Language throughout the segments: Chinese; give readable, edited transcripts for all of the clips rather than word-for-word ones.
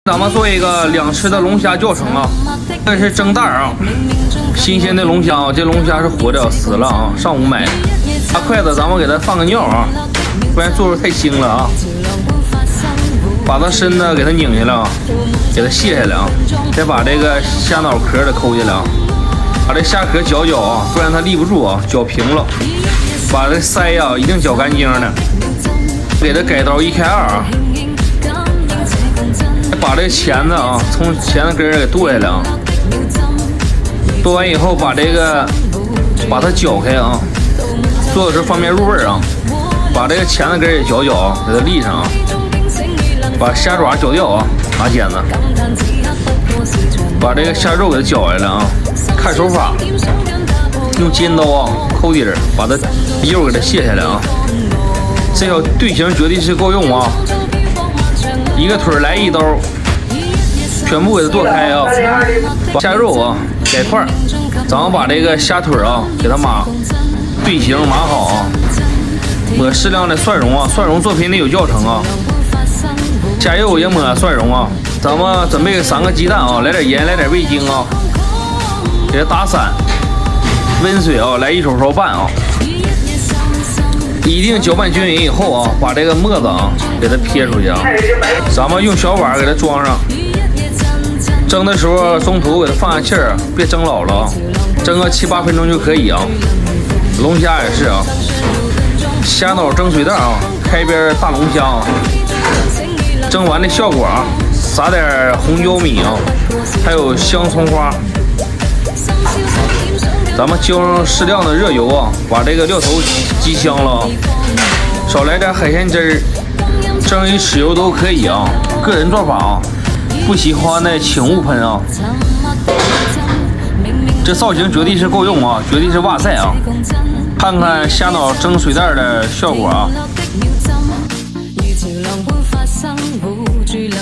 咱们做一个2吃的龙虾教程啊，这是蒸蛋啊，新鲜的龙虾啊，这龙虾是活的，死了啊，上午买的。拿筷子咱们给它放个尿啊，不然做的太腥了啊。把它身子给它拧下来啊，给它卸下来啊，再把这个虾脑壳给抠下来啊，把这虾壳搅搅啊，不然它立不住啊，搅平了。把这腮呀一定搅干净的，给它改刀1开2啊。把这钳子啊，从钳子根儿给剁下来啊，剁完以后把把它搅开啊，做的时候方便入味啊。把这个钳子根儿也搅搅啊，给它立上啊。把虾爪搅掉啊，拿剪子，把这个虾肉给它搅下来啊。看手法，用尖刀啊抠底儿，把它肉给它卸下来啊。这条队形绝对是够用啊。一个腿来1刀，全部给它剁开啊！把虾肉啊改块，咱们把这个虾腿啊给它队形码好啊，抹适量的蒜蓉啊，蒜蓉作品里有教程啊。虾肉也抹蒜蓉啊。咱们准备3个鸡蛋啊，来点盐，来点味精啊，给它打散，温水啊来1手勺半啊。一定搅拌均匀以后啊，把这个沫子啊给它撇出去啊。咱们用小碗给它装上。蒸的时候中途给它放下气儿，别蒸老了啊，蒸个7、8分钟就可以啊。龙虾也是啊，虾脑蒸水蛋啊，开边大龙虾啊。蒸完的效果啊，撒点红椒米啊，还有香葱花。咱们浇上适量的热油啊，把这个料头激香了啊，少来点海鲜汁儿，蒸鱼豉油都可以啊，个人做法啊，不喜欢的请勿喷啊。这造型绝对是够用啊，绝对是哇塞啊！看看虾脑蒸水蛋的效果啊。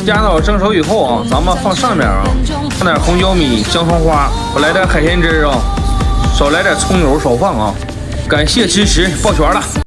虾脑蒸熟以后啊，咱们放上面啊，放点红椒米、香葱花，我来点海鲜汁啊。少来点葱油，少放啊！感谢支持，抱拳了。